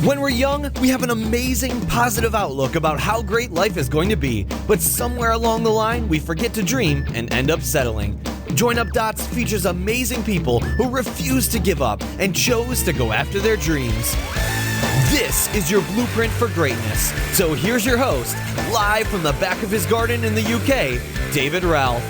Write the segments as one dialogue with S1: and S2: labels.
S1: When we're young, we have an amazing, positive outlook about how great life is going to be, but somewhere along the line, we forget to dream and end up settling. Join Up Dots features amazing people who refuse to give up and chose to go after their dreams. This is your blueprint for greatness. So here's your host, live from the back of his garden in the UK, David Ralph.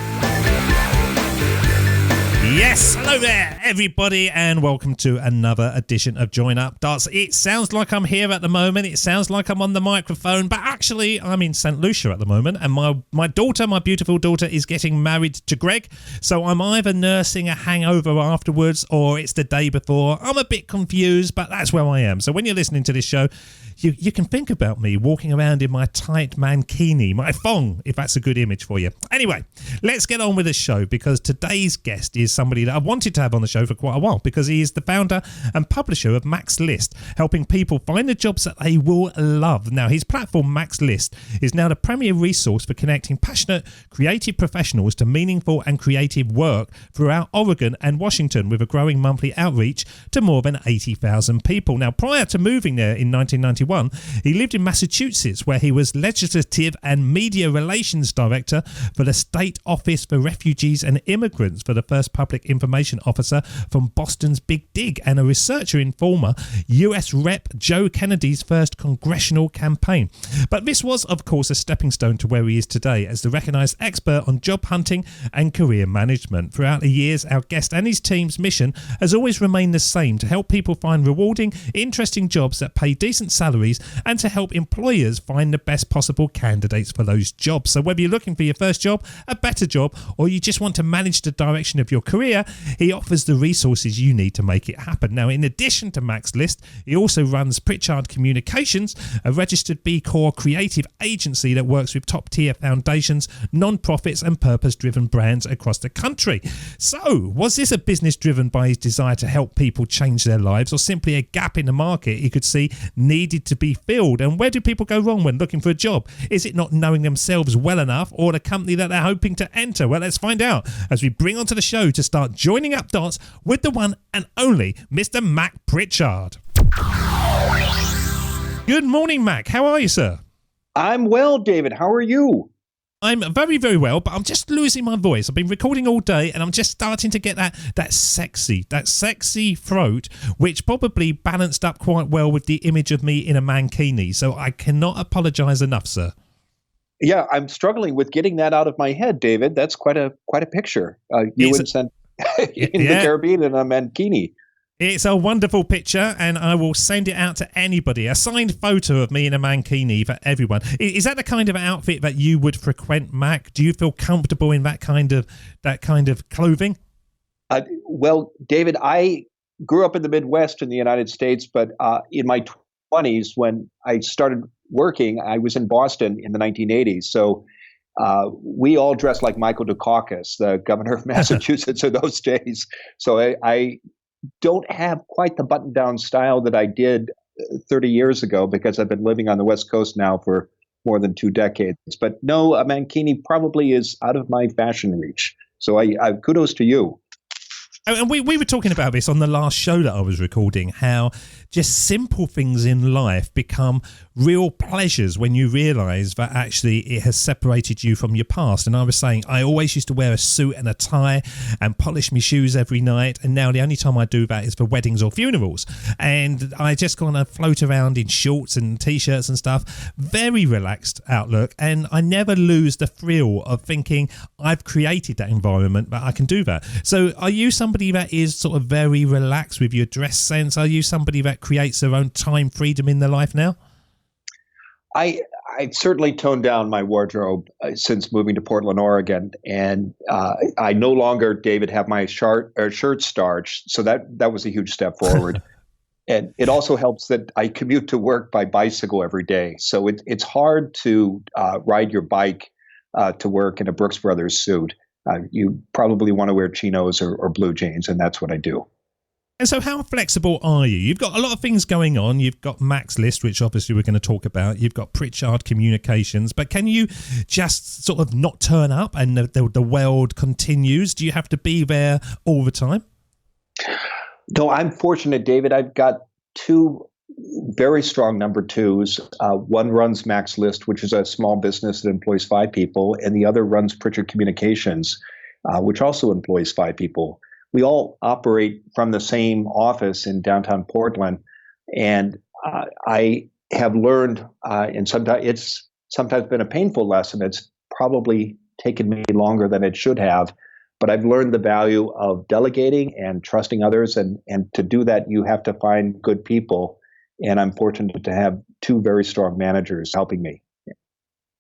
S2: Yes, hello there everybody and welcome to another edition of Join Up Dots. It sounds like I'm here at the moment, it sounds like I'm on the microphone, but actually I'm in St. Lucia at the moment and my daughter, my beautiful daughter, is getting married to Greg, so I'm either nursing a hangover afterwards or it's the day before. I'm a bit confused, but that's where I am. So when you're listening to this show, you can think about me walking around in my tight mankini, my thong, if that's a good image for you. Anyway, let's get on with the show because today's guest is somebody that I've wanted to have on the show for quite a while because he is the founder and publisher of Mac's List, helping people find the jobs that they will love. Now, his platform, Mac's List, is now the premier resource for connecting passionate, creative professionals to meaningful and creative work throughout Oregon and Washington, with a growing monthly outreach to more than 80,000 people. Now, prior to moving there in 1991, he lived in Massachusetts, where he was Legislative and Media Relations Director for the State Office for Refugees and Immigrants, for the first Public Information Officer from Boston's Big Dig, and a researcher in former US Rep Joe Kennedy's first Congressional campaign. But this was, of course, a stepping stone to where he is today as the recognised expert on job hunting and career management. Throughout the years, our guest and his team's mission has always remained the same: to help people find rewarding, interesting jobs that pay decent salaries and to help employers find the best possible candidates for those jobs. So whether you're looking for your first job, a better job, or you just want to manage the direction of your career, he offers the resources you need to make it happen. Now, in addition to Mac's List, he also runs Prichard Communications, a registered B Corp creative agency that works with top-tier foundations, non-profits and purpose-driven brands across the country. So, was this a business driven by his desire to help people change their lives, or simply a gap in the market he could see needed to be filled? And where do people go wrong when looking for a job? Is it not knowing themselves well enough, or the company that they're hoping to enter? Well, let's find out as we bring onto the show to start joining up dots with the one and only Mr Mac Prichard. Good morning, Mac. How are you, sir?
S3: I'm well, David. How are you?
S2: I'm very, very well, but I'm just losing my voice. I've been recording all day and I'm just starting to get that sexy throat, which probably balanced up quite well with the image of me in a mankini. So I cannot apologise enough, sir.
S3: Yeah, I'm struggling with getting that out of my head, David. That's quite a picture. You and sent in the Caribbean in a mankini.
S2: It's a wonderful picture, and I will send it out to anybody. A signed photo of me in a mankini for everyone. Is that the kind of outfit that you would frequent, Mac? Do you feel comfortable in that kind of clothing?
S3: Well, David, I grew up in the Midwest in the United States, but in my 20s, when I started working, I was in Boston in the 1980s. So we all dressed like Michael Dukakis, the governor of Massachusetts in those days. So I don't have quite the button-down style that I did 30 years ago, because I've been living on the West Coast now for more than 2 decades. But no, a mankini probably is out of my fashion reach. So I kudos to you.
S2: And we were talking about this on the last show that I was recording, how just simple things in life become real pleasures when you realise that actually it has separated you from your past. And I was saying, I always used to wear a suit and a tie and polish my shoes every night, and now the only time I do that is for weddings or funerals. And I just kind of float around in shorts and t-shirts and stuff. Very relaxed outlook, and I never lose the thrill of thinking I've created that environment, that I can do that. So are you somebody that is sort of very relaxed with your dress sense? Are you somebody that creates their own time freedom in their life now?
S3: I've certainly toned down my wardrobe since moving to Portland, Oregon, and I no longer, David, have my shirt starched. So that was a huge step forward. And it also helps that I commute to work by bicycle every day. So it's hard to ride your bike to work in a Brooks Brothers suit. You probably want to wear chinos or blue jeans, and that's what I do.
S2: And so how flexible are you? You've got a lot of things going on. You've got Mac's List, which obviously we're going to talk about. You've got Prichard Communications. But can you just sort of not turn up and the world continues? Do you have to be there all the time?
S3: No, I'm fortunate, David. I've got two very strong number twos. One runs Mac's List, which is a small business that employs 5 people, and the other runs Prichard Communications, which also employs 5 people. We all operate from the same office in downtown Portland, and I have learned, and sometimes it's been a painful lesson. It's probably taken me longer than it should have, but I've learned the value of delegating and trusting others, and to do that, you have to find good people. And I'm fortunate to have 2 very strong managers helping me.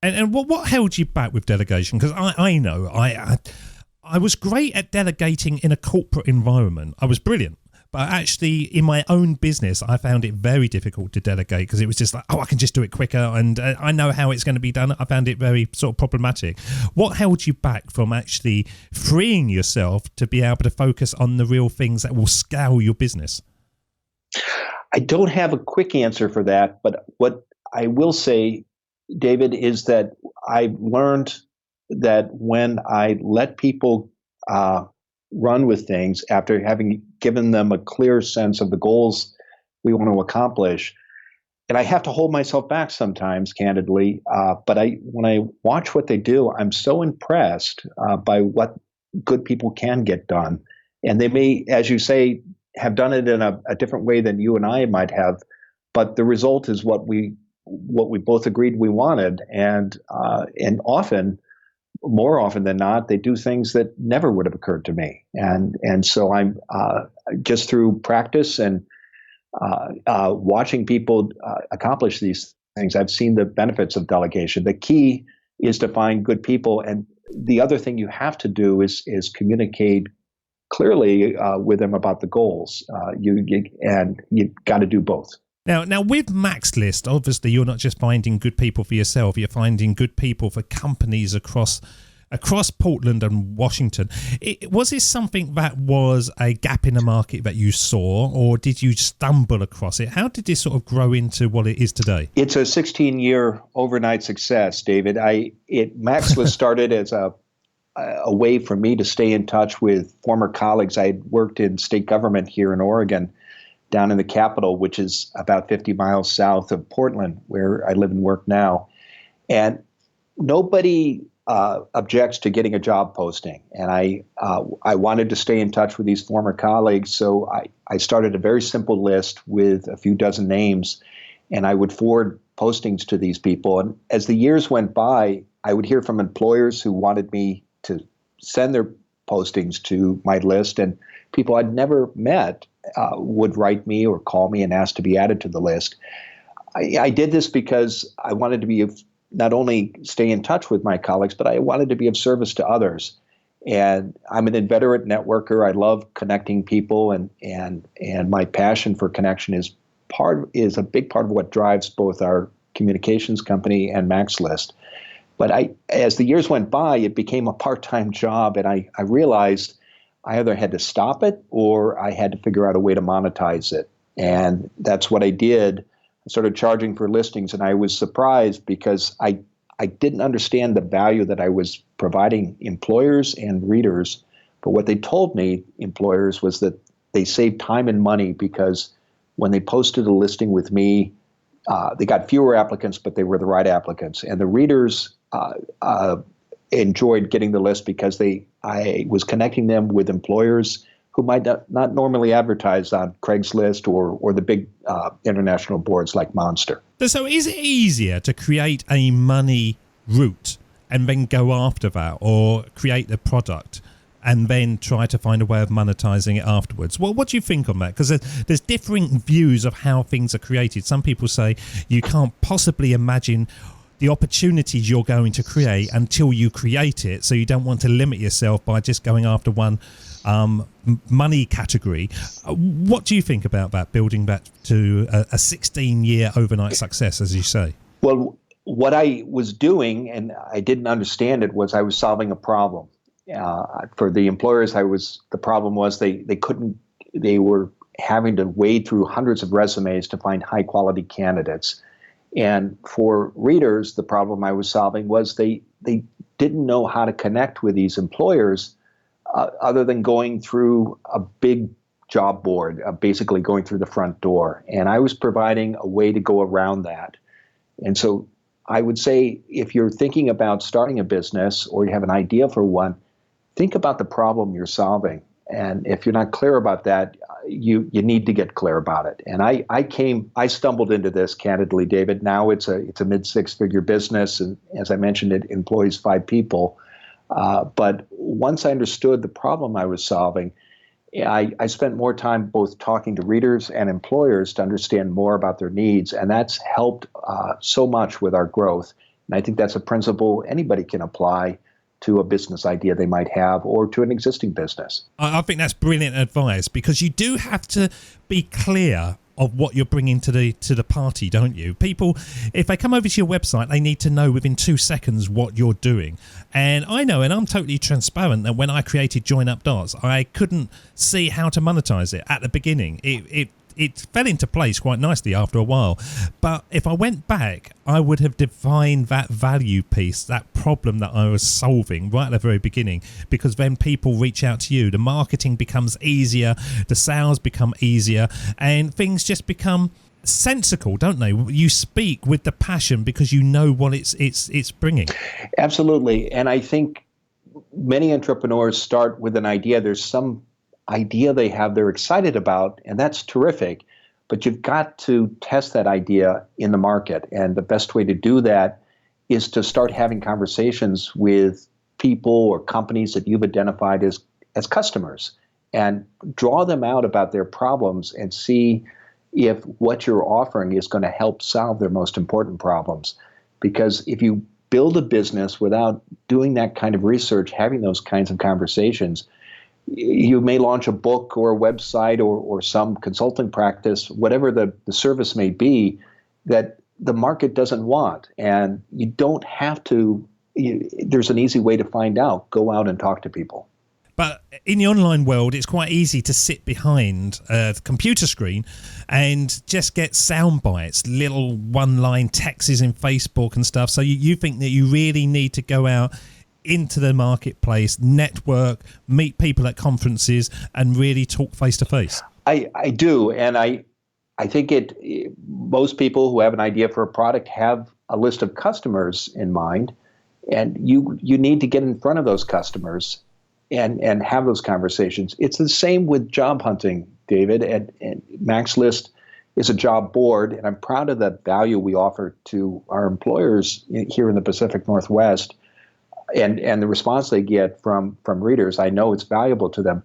S2: And what held you back with delegation? Because I know I was great at delegating in a corporate environment. I was brilliant. But actually, in my own business, I found it very difficult to delegate because it was just like, I can just do it quicker and I know how it's going to be done. I found it very sort of problematic. What held you back from actually freeing yourself to be able to focus on the real things that will scale your business?
S3: I don't have a quick answer for that, but what I will say, David, is that I've learned that when I let people run with things after having given them a clear sense of the goals we want to accomplish, and I have to hold myself back sometimes, candidly, but when I watch what they do, I'm so impressed by what good people can get done. And they may, as you say, have done it in a different way than you and I might have, but the result is what we both agreed we wanted, and often, more often than not, they do things that never would have occurred to me, and so I'm just through practice and watching people accomplish these things, I've seen the benefits of delegation. The key is to find good people, and the other thing you have to do is communicate clearly with them about the goals. You got to do both.
S2: Now, with Mac's List, obviously you're not just finding good people for yourself; you're finding good people for companies across Portland and Washington. Was this something that was a gap in the market that you saw, or did you stumble across it? How did this sort of grow into what it is today?
S3: It's a 16-year overnight success, David. Mac's List started as a way for me to stay in touch with former colleagues. I had worked in state government here in Oregon, down in the capital, which is about 50 miles south of Portland, where I live and work now. And nobody objects to getting a job posting. And I wanted to stay in touch with these former colleagues, so I started a very simple list with a few dozen names, and I would forward postings to these people. And as the years went by, I would hear from employers who wanted me to send their postings to my list, and people I'd never met would write me or call me and ask to be added to the list. I did this because I wanted to be not only stay in touch with my colleagues, but I wanted to be of service to others. And I'm an inveterate networker. I love connecting people, and my passion for connection is a big part of what drives both our communications company and Mac's List. But as the years went by, it became a part-time job, and I realized I either had to stop it or I had to figure out a way to monetize it. And that's what I did. I started charging for listings, and I was surprised because I didn't understand the value that I was providing employers and readers. But what they told me, employers, was that they saved time and money because when they posted a listing with me, they got fewer applicants, but they were the right applicants. And the readers enjoyed getting the list because I was connecting them with employers who might not normally advertise on Craigslist or the big international boards like Monster.
S2: So is it easier to create a money route and then go after that, or create the product and then try to find a way of monetizing it afterwards? Well, what do you think on that? Because there's differing views of how things are created. Some people say you can't possibly imagine the opportunities you're going to create until you create it, so you don't want to limit yourself by just going after one money category. What do you think about that, building that to a 16-year overnight success, as you say? Well,
S3: what I was doing, and I didn't understand it, was I was solving a problem. For the employers, the problem was they were having to wade through hundreds of resumes to find high-quality candidates. And for readers, the problem I was solving was they didn't know how to connect with these employers other than going through a big job board, basically going through the front door. And I was providing a way to go around that. And so I would say if you're thinking about starting a business or you have an idea for one, think about the problem you're solving. And if you're not clear about that, you need to get clear about it. And I stumbled into this, candidly, David. Now it's a mid six-figure business. And as I mentioned, it employs 5 people. But once I understood the problem I was solving, I spent more time both talking to readers and employers to understand more about their needs, and that's helped so much with our growth. And I think that's a principle anybody can apply to a business idea they might have or to an existing business.
S2: I think that's brilliant advice, because you do have to be clear of what you're bringing to the party, don't you? People, if they come over to your website, they need to know within 2 seconds what you're doing. And I know, and I'm totally transparent, that when I created Join Up Darts, I couldn't see how to monetize it at the beginning. It fell into place quite nicely after a while. But if I went back, I would have defined that value piece, that problem that I was solving right at the very beginning, because then people reach out to you. The marketing becomes easier, the sales become easier, and things just become sensical, don't they? You speak with the passion because you know what it's bringing.
S3: Absolutely. And I think many entrepreneurs start with an idea. There's some idea they have they're excited about, and that's terrific, but you've got to test that idea in the market. And the best way to do that is to start having conversations with people or companies that you've identified as customers, and draw them out about their problems and see if what you're offering is going to help solve their most important problems. Because if you build a business without doing that kind of research, having those kinds of conversations, you may launch a book or a website or some consulting practice, whatever the service may be, that the market doesn't want. And you don't have to, there's an easy way to find out. Go out and talk to people.
S2: But in the online world, it's quite easy to sit behind a computer screen and just get sound bites, little one-line texts in Facebook and stuff. So you think that you really need to go out into the marketplace, network, meet people at conferences, and really talk face to face?
S3: I do, and I think most people who have an idea for a product have a list of customers in mind, and you need to get in front of those customers and have those conversations. It's the same with job hunting, David. And Mac's List is a job board, and I'm proud of the value we offer to our employers here in the Pacific Northwest. And the response they get from readers, I know it's valuable to them.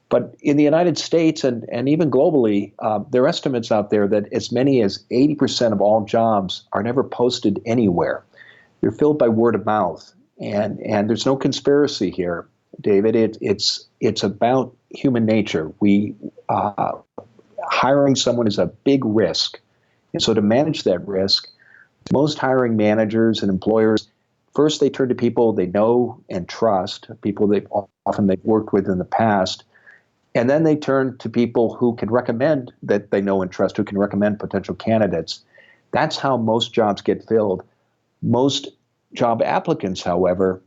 S3: But in the United States and even globally, there are estimates out there that as many as 80% of all jobs are never posted anywhere. They're filled by word of mouth. And there's no conspiracy here, David. It's about human nature. Hiring someone is a big risk. And so to manage that risk, most hiring managers and employers, first, they turn to people they know and trust, people they've worked with in the past, and then they turn to people who can recommend that they know and trust, who can recommend potential candidates. That's how most jobs get filled. Most job applicants, however,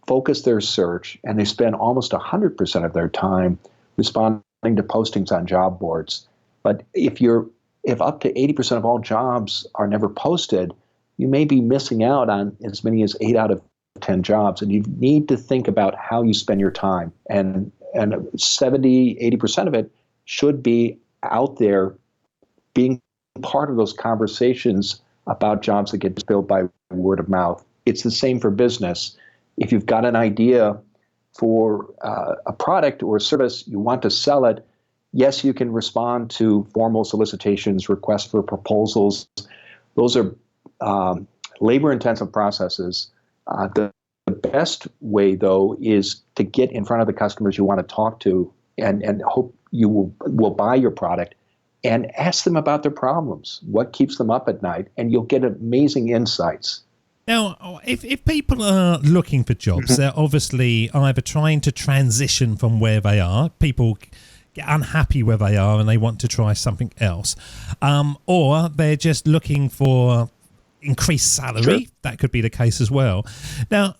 S3: focus their search, and they spend almost 100% of their time responding to postings on job boards. But if up to 80% of all jobs are never posted, you may be missing out on as many as 8 out of 10 jobs. And you need to think about how you spend your time. And 70, 80% of it should be out there being part of those conversations about jobs that get filled by word of mouth. It's the same for business. If you've got an idea for a product or a service, you want to sell it, yes, you can respond to formal solicitations, requests for proposals. Those are labor-intensive processes. The best way, though, is to get in front of the customers you want to talk to and hope you will buy your product, and ask them about their problems, what keeps them up at night, and you'll get amazing insights.
S2: Now, if people are looking for jobs, they're obviously either trying to transition from where they are. People get unhappy where they are and they want to try something else. Or they're just looking for increased salary. Sure. That could be the case as well. Now,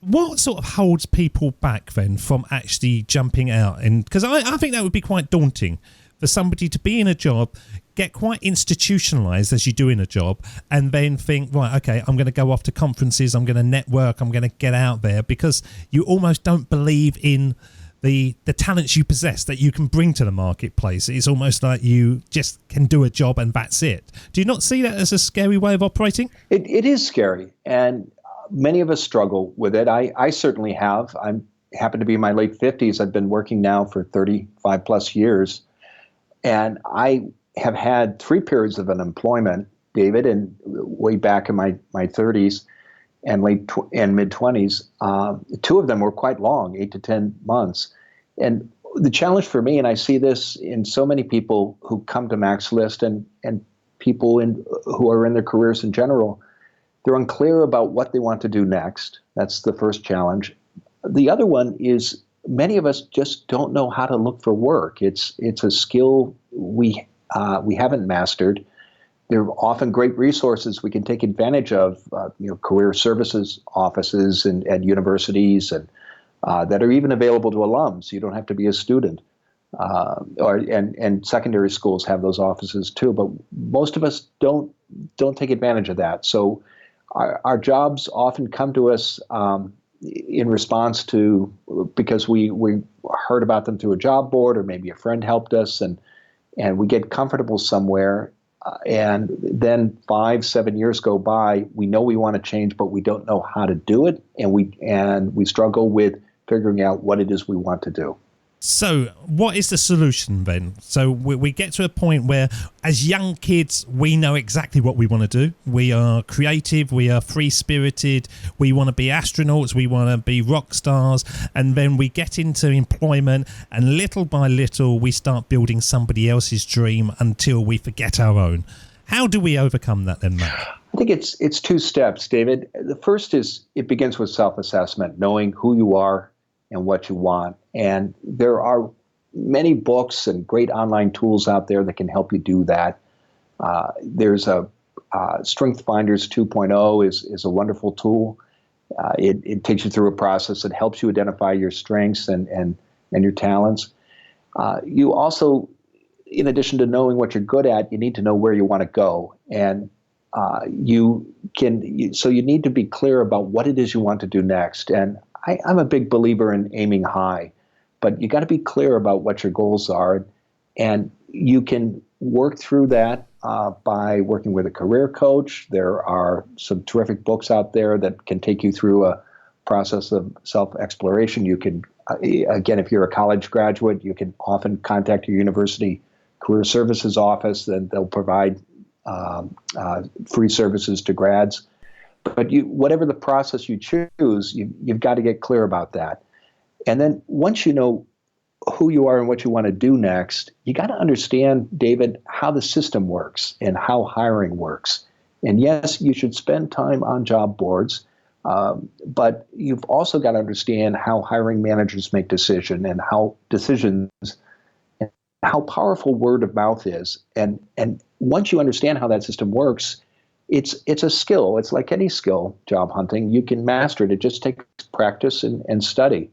S2: What sort of holds people back then from actually jumping out? And because I think that would be quite daunting for somebody to be in a job, get quite institutionalized as you do in a job, and then think, right, okay, I'm going to go off to conferences, I'm going to network, I'm going to get out there, because you almost don't believe in the talents you possess that you can bring to the marketplace. It's almost like you just can do a job and that's it. Do you not see that as a scary way of operating?
S3: It is scary, and many of us struggle with it. I certainly have. I happen to be in my late 50s. I've been working now for 35 plus years, and I have had 3 periods of unemployment, David, and way back in my 30s and mid-20s. 2 of them were quite long, 8 to 10 months. And the challenge for me, and I see this in so many people who come to Mac's List and people who are in their careers in general, they're unclear about what they want to do next. That's the first challenge. The other one is many of us just don't know how to look for work. It's a skill we haven't mastered. There are often great resources we can take advantage of, career services offices and at universities, and that are even available to alums. You don't have to be a student, and secondary schools have those offices too. But most of us don't take advantage of that. So our jobs often come to us in response to, because we heard about them through a job board, or maybe a friend helped us, and we get comfortable somewhere, and then 5-7 years go by. We know we want to change, but we don't know how to do it, and we struggle with figuring out what it is we want to do.
S2: So what is the solution then? So we get to a point where, as young kids, we know exactly what we want to do. We are creative, we are free-spirited, we want to be astronauts, we want to be rock stars, and then we get into employment, and little by little we start building somebody else's dream until we forget our own. How do we overcome that then, Mac?
S3: I think it's 2 steps, David. The first is it begins with self-assessment, knowing who you are and what you want. And there are many books and great online tools out there that can help you do that. There's a Strength Finders 2.0 is a wonderful tool. It takes you through a process that helps you identify your strengths and your talents. You also, in addition to knowing what you're good at, you need to know where you want to go. And you need to be clear about what it is you want to do next. And I'm a big believer in aiming high, but you got to be clear about what your goals are, and you can work through that by working with a career coach. There are some terrific books out there that can take you through a process of self-exploration. You can, again, if you're a college graduate, you can often contact your university career services office, and they'll provide free services to grads. But whatever the process you choose, you've got to get clear about that. And then once you know who you are and what you want to do next, you got to understand, David, how the system works and how hiring works. And yes, you should spend time on job boards, but you've also got to understand how hiring managers make decisions and how powerful word of mouth is. And once you understand how that system works, it's a skill. It's like any skill, job hunting. You can master it. It just takes practice and study.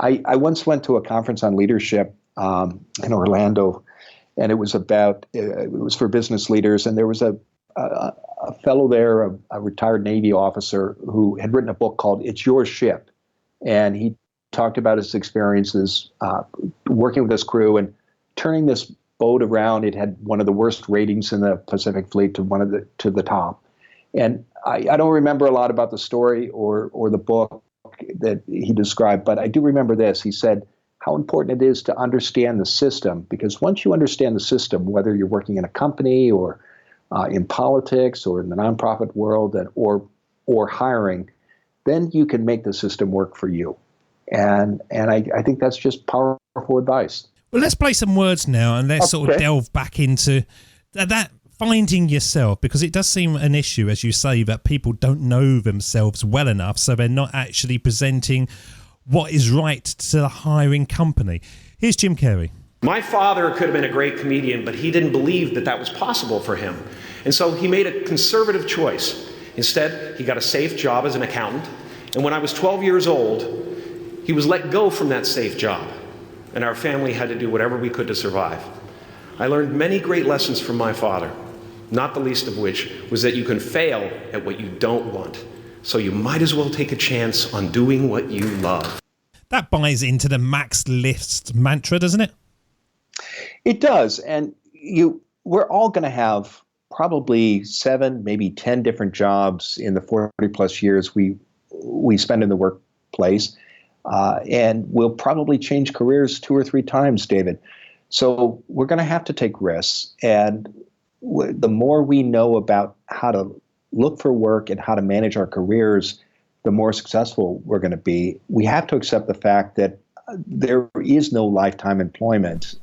S3: I once went to a conference on leadership in Orlando, and it was for business leaders. And there was a fellow there, a retired Navy officer, who had written a book called "It's Your Ship," and he talked about his experiences working with this crew and turning this boat around. It had one of the worst ratings in the Pacific Fleet to the top. And I don't remember a lot about the story or the book that he described, but I do remember this. He said how important it is to understand the system, because once you understand the system, whether you're working in a company or in politics or in the nonprofit world or hiring, then you can make the system work for you. And I think that's just powerful advice.
S2: Well, let's play some words now, and let's sort of delve back into that finding yourself, because it does seem an issue, as you say, that people don't know themselves well enough, so they're not actually presenting what is right to the hiring company. Here's Jim Carrey.
S4: My father could have been a great comedian, but he didn't believe that was possible for him. And so he made a conservative choice. Instead, he got a safe job as an accountant, And when I was 12 years old, he was let go from that safe job, and our family had to do whatever we could to survive. I learned many great lessons from my father, not the least of which was that you can fail at what you don't want, so you might as well take a chance on doing what you love.
S2: That buys into the Mac's List mantra, doesn't it?
S3: It does. And we're all going to have probably 7, maybe 10 different jobs in the 40 plus years we spend in the workplace. And we'll probably change careers 2 or 3 times, David. So we're going to have to take risks. And the more we know about how to look for work and how to manage our careers, the more successful we're going to be. We have to accept the fact that there is no lifetime employment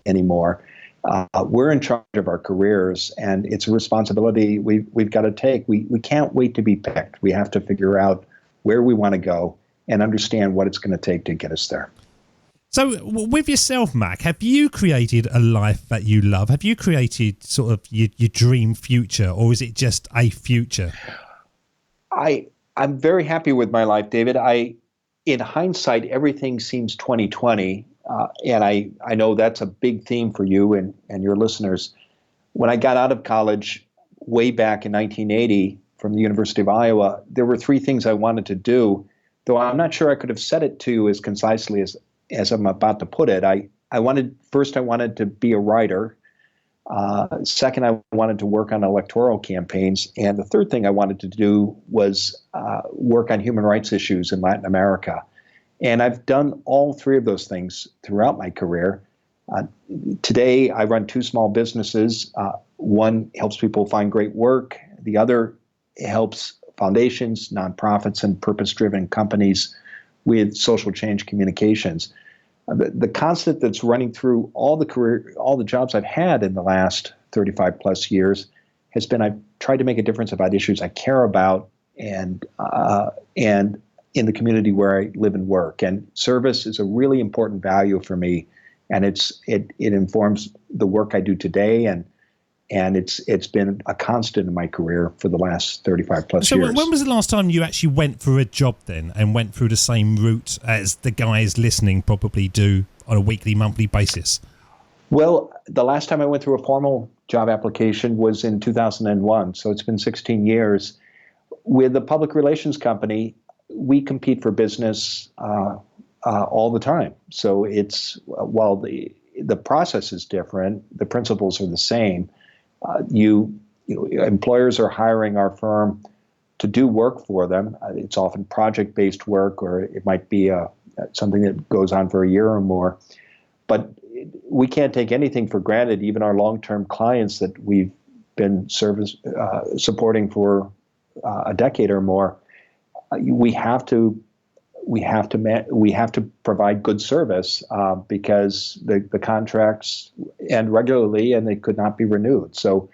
S3: anymore. We're in charge of our careers, and it's a responsibility we've got to take. We can't wait to be picked. We have to figure out where we want to go and understand what it's going to take to get us there.
S2: So with yourself, Mac, have you created a life that you love? Have you created sort of your dream future, or is it just a future?
S3: I'm very happy with my life, David. In hindsight, everything seems 2020, and I know that's a big theme for you and your listeners. When I got out of college way back in 1980 from the University of Iowa, there were 3 things I wanted to do, though I'm not sure I could have said it to you as concisely as I'm about to put it. I wanted to be a writer. Second, I wanted to work on electoral campaigns. And the third thing I wanted to do was work on human rights issues in Latin America. And I've done all 3 of those things throughout my career. Today, I run 2 small businesses. One helps people find great work. The other helps foundations, nonprofits, and purpose-driven companies with social change communications. The constant that's running through all the jobs I've had in the last 35 plus years has been I've tried to make a difference about issues I care about and in the community where I live and work. And service is a really important value for me, and it informs the work I do today, and it's been a constant in my career for the last 35 plus years.
S2: So when was the last time you actually went for a job then, and went through the same route as the guys listening probably do on a weekly, monthly basis?
S3: Well, the last time I went through a formal job application was in 2001, so it's been 16 years. With a public relations company, we compete for business all the time. So while the process is different, the principles are the same. Employers are hiring our firm to do work for them. It's often project-based work, or it might be something that goes on for a year or more. But we can't take anything for granted. Even our long-term clients that we've been supporting for a decade or more, we have to provide good service because the contracts end regularly and they could not be renewed. So,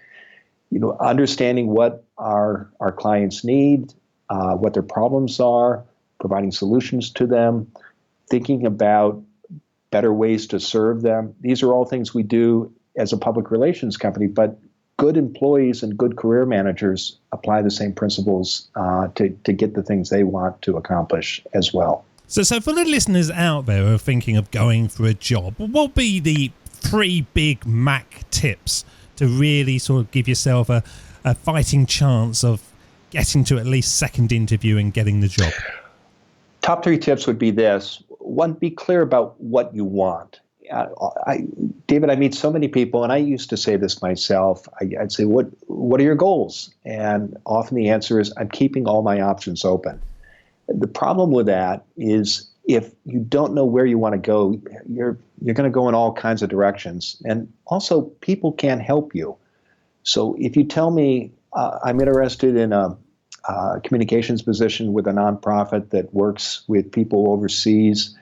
S3: understanding what our clients need, what their problems are, providing solutions to them, thinking about better ways to serve them. These are all things we do as a public relations company, but good employees and good career managers apply the same principles to get the things they want to accomplish as well.
S2: So for the listeners out there who are thinking of going for a job, what would be the 3 big Mac tips to really sort of give yourself a fighting chance of getting to at least second interview and getting the job?
S3: Top 3 tips would be this. 1, be clear about what you want. David, I meet so many people, and I used to say this myself. I'd say, what are your goals? And often the answer is, I'm keeping all my options open. The problem with that is if you don't know where you want to go, you're going to go in all kinds of directions. And also, people can't help you. So if you tell me I'm interested in a communications position with a nonprofit that works with people overseas,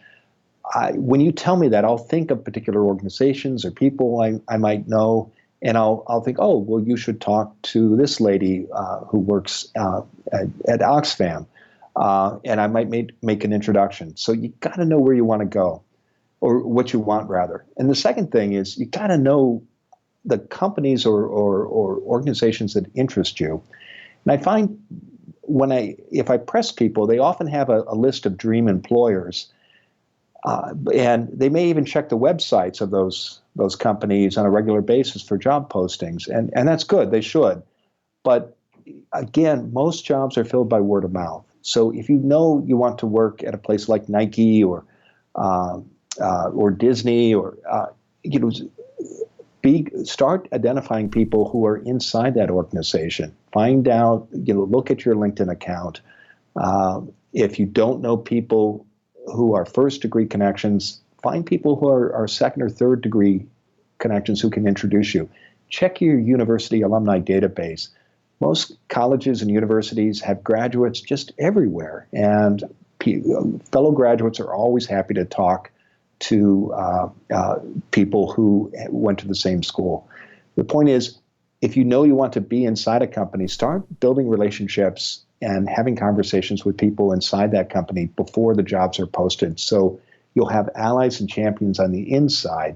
S3: when you tell me that, I'll think of particular organizations or people I might know, and I'll think, oh, well, you should talk to this lady who works at Oxfam, and I might make an introduction. So you got to know where you want to go, or what you want, rather. And the second thing is you got to know the companies or organizations that interest you. And I find if I press people, they often have a list of dream employers, and they may even check the websites of those companies on a regular basis for job postings, and that's good. They should, but again, most jobs are filled by word of mouth. So if you know you want to work at a place like Nike or Disney or start identifying people who are inside that organization. Find out, look at your LinkedIn account. If you don't know people who are first degree connections, find people who are second or third degree connections who can introduce you. Check your university alumni database. Most colleges and universities have graduates just everywhere, and fellow graduates are always happy to talk to people who went to the same school. The point is, if you know you want to be inside a company, start building relationships and having conversations with people inside that company before the jobs are posted. So you'll have allies and champions on the inside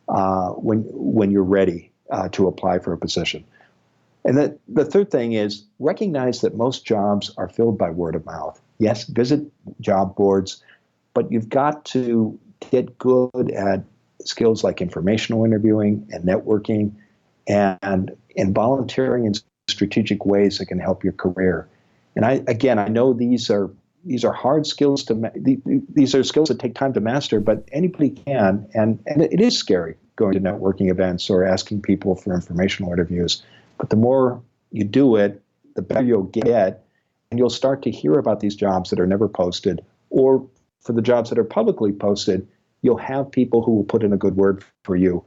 S3: when you're ready to apply for a position. And the third thing is recognize that most jobs are filled by word of mouth. Yes, visit job boards, but you've got to get good at skills like informational interviewing and networking and volunteering in strategic ways that can help your career. And I know these are hard skills these are skills that take time to master, but anybody can. And it is scary going to networking events or asking people for informational interviews. But the more you do it, the better you'll get, and you'll start to hear about these jobs that are never posted, or for the jobs that are publicly posted, you'll have people who will put in a good word for you.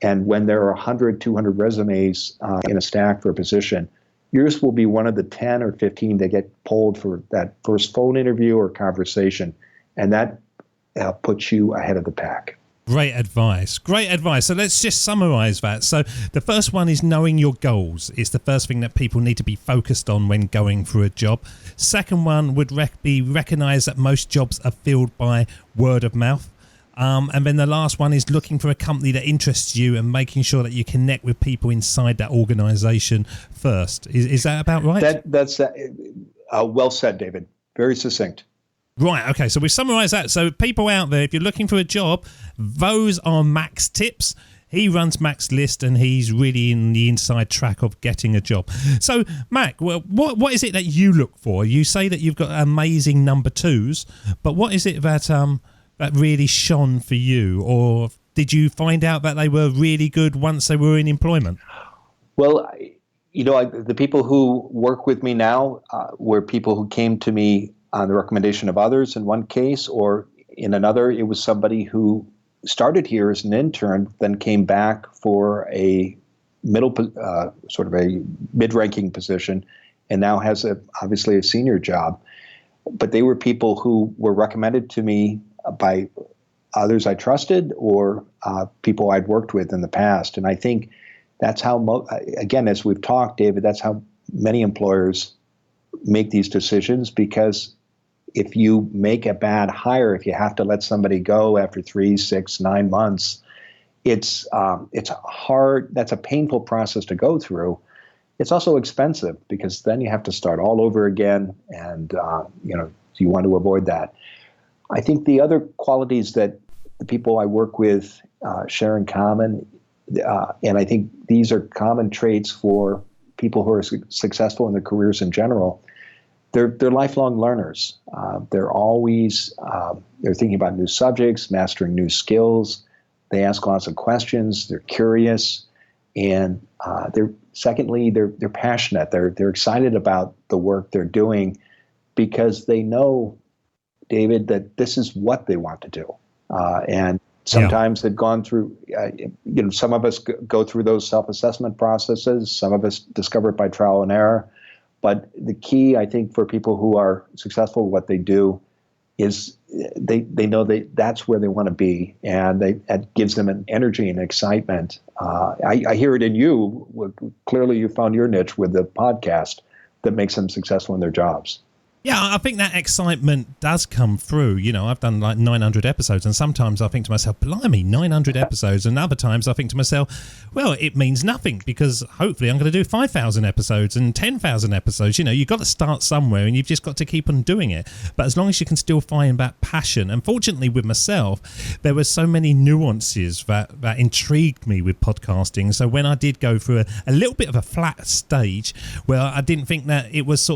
S3: And when there are 100, 200 resumes in a stack for a position, yours will be one of the 10 or 15 that get polled for that first phone interview or conversation. And that puts you ahead of the pack.
S2: Great advice. Great advice. So let's just summarize that. So the first one is knowing your goals. It's the first thing that people need to be focused on when going for a job. Second one would be recognize that most jobs are filled by word of mouth. And then the last one is looking for a company that interests you and making sure that you connect with people inside that organization first. Is that about right?
S3: That's well said, David. Very succinct.
S2: Right, okay, so we summarise that. So people out there, if you're looking for a job, those are Mac's tips. He runs Mac's list and he's really in the inside track of getting a job. So, Mac, well, what is it that you look for? You say that you've got amazing number twos, but what is it that really shone for you? Or did you find out that they were really good once they were in employment?
S3: Well, the people who work with me now were people who came to me on the recommendation of others in one case, or in another, it was somebody who started here as an intern, then came back for a sort of a mid-ranking position, and now has obviously a senior job. But they were people who were recommended to me by others I trusted or people I'd worked with in the past. And I think that's how, again, as we've talked, David, that's how many employers make these decisions, because if you make a bad hire, if you have to let somebody go after 3, 6, 9 months, it's hard. That's a painful process to go through. It's also expensive because then you have to start all over again, and you want to avoid that. I think the other qualities that the people I work with share in common, and I think these are common traits for people who are successful in their careers in general. They're lifelong learners. They're always they're thinking about new subjects, mastering new skills. They ask lots of questions. They're curious, and they're passionate. They're excited about the work they're doing because they know, David, that this is what they want to do. And sometimes they've gone through. Some of us go through those self-assessment processes. Some of us discover it by trial and error. But the key, I think, for people who are successful at what they do is they know that's where they want to be, and that gives them an energy and excitement. I hear it in you. Clearly, you found your niche with the podcast that makes them successful in their jobs.
S2: Yeah, I think that excitement does come through. You know, I've done like 900 episodes, and sometimes I think to myself, blimey, 900 episodes. And other times I think to myself, well, it means nothing, because hopefully I'm going to do 5,000 episodes and 10,000 episodes. You know, you've got to start somewhere, and you've just got to keep on doing it. But as long as you can still find that passion. And fortunately with myself, there were so many nuances that intrigued me with podcasting. So when I did go through a little bit of a flat stage where I didn't think that it was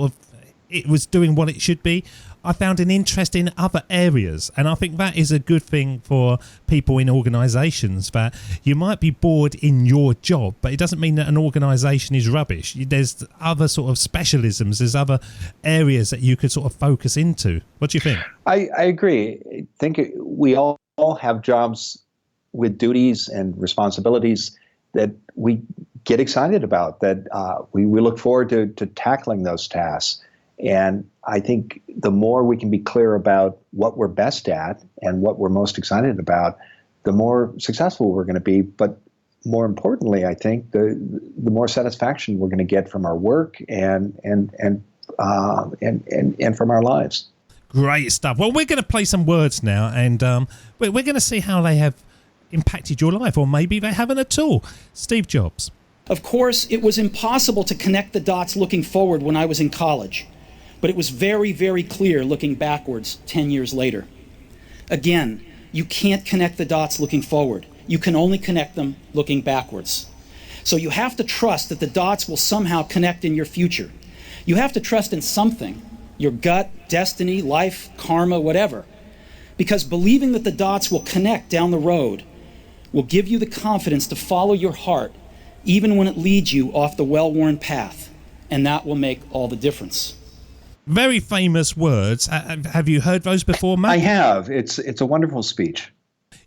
S2: it was doing what it should be, I found an interest in other areas. And I think that is a good thing for people in organisations, that you might be bored in your job, but it doesn't mean that an organisation is rubbish. There's other sort of specialisms, there's other areas that you could sort of focus into. What do you think? I
S3: agree. I think we all have jobs with duties and responsibilities that we get excited about, that we look forward to tackling those tasks. And I think the more we can be clear about what we're best at and what we're most excited about, the more successful we're going to be. But more importantly, I think the more satisfaction we're going to get from our work and from our lives.
S2: Great stuff. Well, we're going to play some words now, and we're going to see how they have impacted your life, or maybe they haven't at all. Steve Jobs.
S5: Of course, it was impossible to connect the dots looking forward when I was in college. But it was very, very clear looking backwards 10 years later. Again, you can't connect the dots looking forward. You can only connect them looking backwards. So you have to trust that the dots will somehow connect in your future. You have to trust in something, your gut, destiny, life, karma, whatever. Because believing that the dots will connect down the road will give you the confidence to follow your heart, even when it leads you off the well-worn path. And that will make all the difference.
S2: Very famous words. Have you heard those before, Matt?
S3: I have. It's a wonderful speech.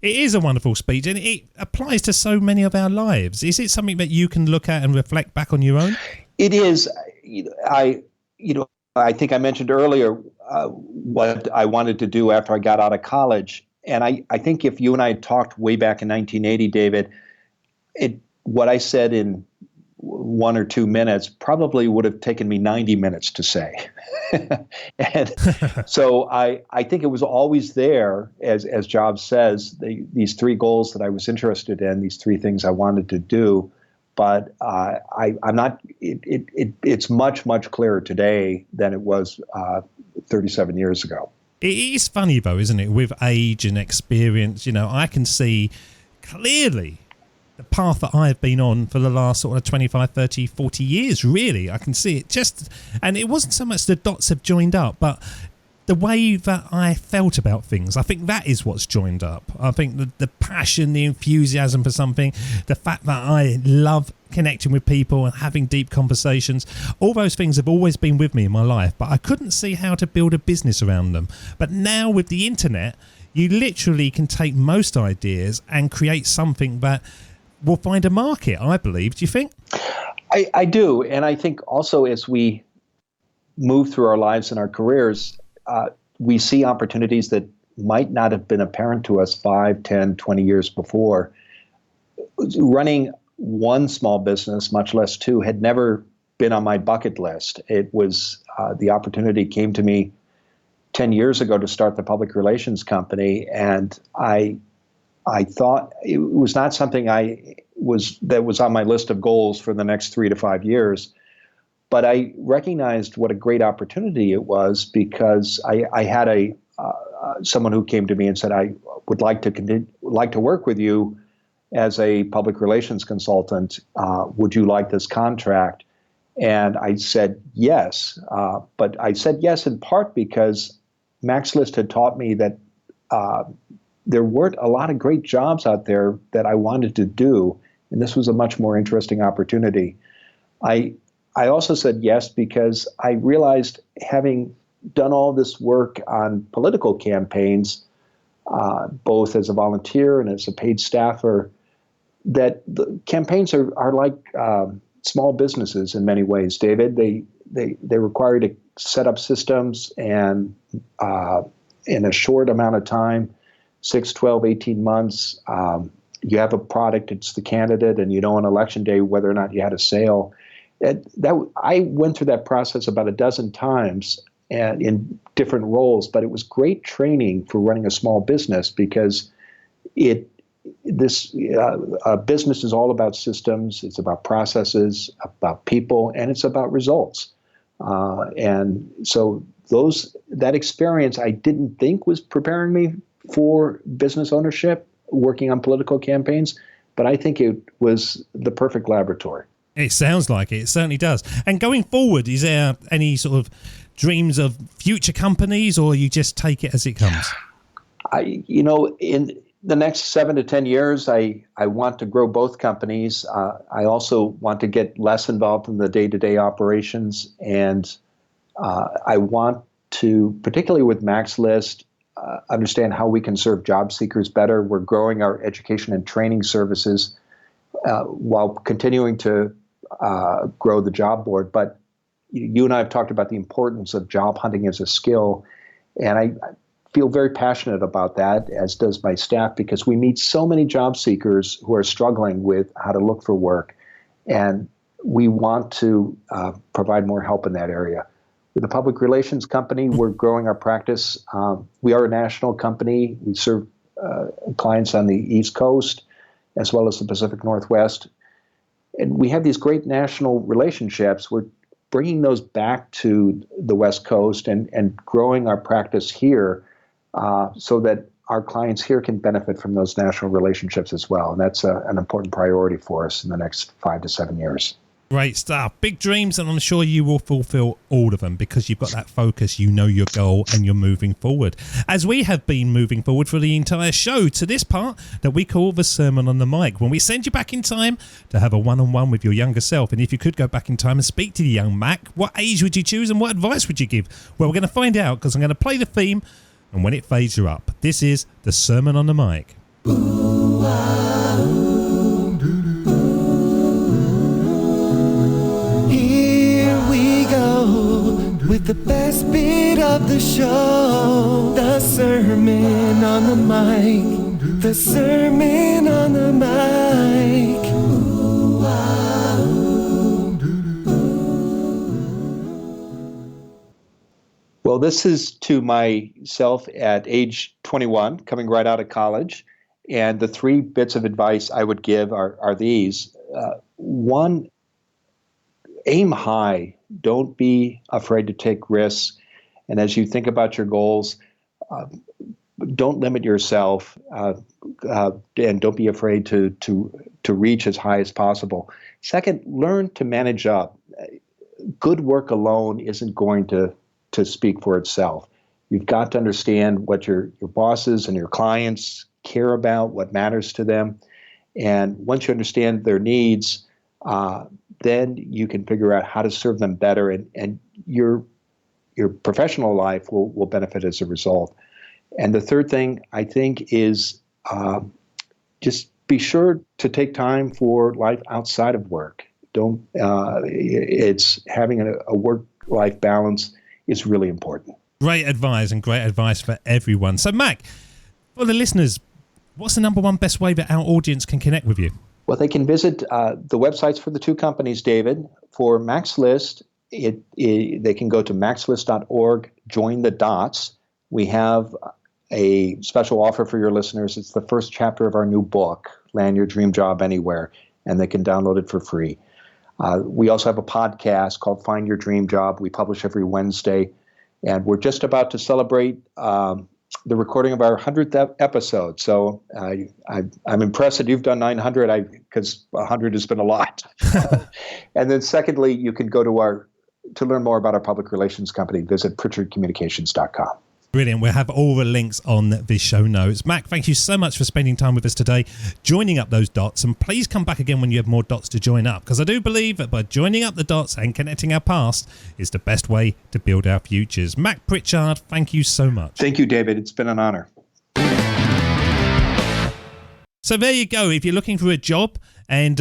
S2: It is a wonderful speech, and it applies to so many of our lives. Is it something that you can look at and reflect back on your own?
S3: It is. I think I mentioned earlier what I wanted to do after I got out of college, and I think if you and I had talked way back in 1980, David, what I said in 1 or 2 minutes probably would have taken me 90 minutes to say. And so I think it was always there, as Jobs says, these 3 goals that I was interested in, these 3 things I wanted to do. But I'm not. It's much, much clearer today than it was 37 years ago.
S2: It is funny though, isn't it? With age and experience, you know, I can see clearly the path that I have been on for the last sort of 25, 30, 40 years, really. I can see it and it wasn't so much the dots have joined up, but the way that I felt about things, I think that is what's joined up. I think the passion, the enthusiasm for something, the fact that I love connecting with people and having deep conversations, all those things have always been with me in my life, but I couldn't see how to build a business around them. But now with the internet, you literally can take most ideas and create something that will find a market, I believe. Do you think?
S3: I do. And I think also as we move through our lives and our careers, we see opportunities that might not have been apparent to us 5, 10, 20 years before. Running one small business, much less 2, had never been on my bucket list. It was the opportunity came to me 10 years ago to start the public relations company, and I thought it was not something that was on my list of goals for the next 3 to 5 years. But I recognized what a great opportunity it was, because I had someone who came to me and said, I would like to work with you as a public relations consultant. Would you like this contract? And I said yes. But I said yes in part because Max List had taught me that there weren't a lot of great jobs out there that I wanted to do, and this was a much more interesting opportunity. I also said yes because I realized, having done all this work on political campaigns, both as a volunteer and as a paid staffer, that the campaigns are like small businesses in many ways, David. They require you to set up systems, and in a short amount of time, 6, 12, 18 months, you have a product, it's the candidate, and you know on election day whether or not you had a sale. I went through that process about a dozen times, and in different roles, but it was great training for running a small business because a business is all about systems, it's about processes, about people, and it's about results. And so that experience I didn't think was preparing me for business ownership, working on political campaigns, but I think it was the perfect laboratory.
S2: It sounds like it. It certainly does. And going forward, is there any sort of dreams of future companies, or you just take it as it comes?
S3: In the next 7 to 10 years, I want to grow both companies. I also want to get less involved in the day-to-day operations. And I want to, particularly with Mac's List, understand how we can serve job seekers better. We're growing our education and training services while continuing to grow the job board. But you and I have talked about the importance of job hunting as a skill. And I feel very passionate about that, as does my staff, because we meet so many job seekers who are struggling with how to look for work. And we want to provide more help in that area. With the public relations company, we're growing our practice. We are a national company. We serve clients on the East Coast as well as the Pacific Northwest. And we have these great national relationships. We're bringing those back to the West Coast and growing our practice here so that our clients here can benefit from those national relationships as well. And that's an important priority for us in the next 5 to 7 years.
S2: Great stuff. Big dreams, and I'm sure you will fulfill all of them because you've got that focus, you know your goal, and you're moving forward. As we have been moving forward for the entire show to this part that we call the Sermon on the Mic, when we send you back in time to have a one-on-one with your younger self. And if you could go back in time and speak to the young Mac, what age would you choose and what advice would you give? Well, we're going to find out because I'm going to play the theme, and when it fades, you're up. This is the Sermon on the Mic.
S6: With the best bit of the show, the Sermon on the Mic, the Sermon on the Mic.
S3: Well, this is to myself at age 21, coming right out of college. And the 3 bits of advice I would give are these. One, aim high. Don't be afraid to take risks. And as you think about your goals, don't limit yourself and don't be afraid to reach as high as possible. Second, learn to manage up. Good work alone isn't going to speak for itself. You've got to understand what your bosses and your clients care about, what matters to them. And once you understand their needs, then you can figure out how to serve them better, and your professional life will benefit as a result. And the third thing, I think, is just be sure to take time for life outside of work. It's having a work-life balance is really important.
S2: Great advice, and great advice for everyone. So, Mac, for the listeners, what's the number one best way that our audience can connect with you?
S3: Well, they can visit the websites for the 2 companies, David. For Mac's List, they can go to macslist.org, join the dots. We have a special offer for your listeners. It's the first chapter of our new book, Land Your Dream Job Anywhere, and they can download it for free. We also have a podcast called Find Your Dream Job. We publish every Wednesday, and we're just about to celebrate the recording of our 100th episode. So I'm impressed that you've done 900 because 100 has been a lot. And then secondly, you can go to learn more about our public relations company, visit prichardcommunications.com.
S2: Brilliant. We'll have all the links on the show notes. Mac, thank you so much for spending time with us today, joining up those dots. And please come back again when you have more dots to join up, because I do believe that by joining up the dots and connecting our past is the best way to build our futures. Mac Prichard, thank you so much.
S3: Thank you, David. It's been an honor.
S2: So there you go. If you're looking for a job, and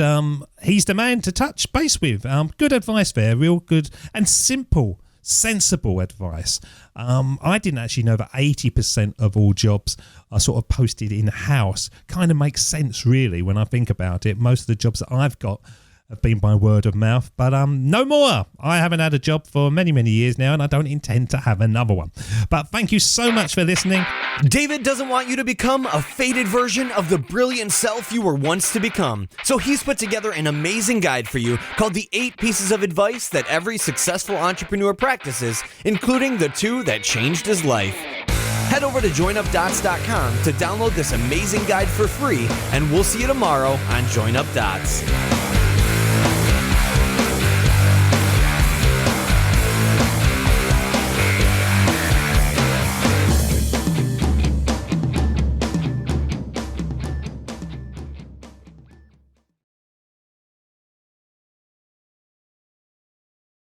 S2: he's the man to touch base with. Good advice there, real good and simple, sensible advice. I didn't actually know that 80% of all jobs are sort of posted in-house. Kind of makes sense, really, when I think about it. Most of the jobs that I've got have been by word of mouth, but no more. I haven't had a job for many, many years now, and I don't intend to have another one. But thank you so much for listening.
S1: David doesn't want you to become a faded version of the brilliant self you were once to become. So he's put together an amazing guide for you called the 8 Pieces of Advice that every successful entrepreneur practices, including the 2 that changed his life. Head over to joinupdots.com to download this amazing guide for free, and we'll see you tomorrow on Join Up Dots.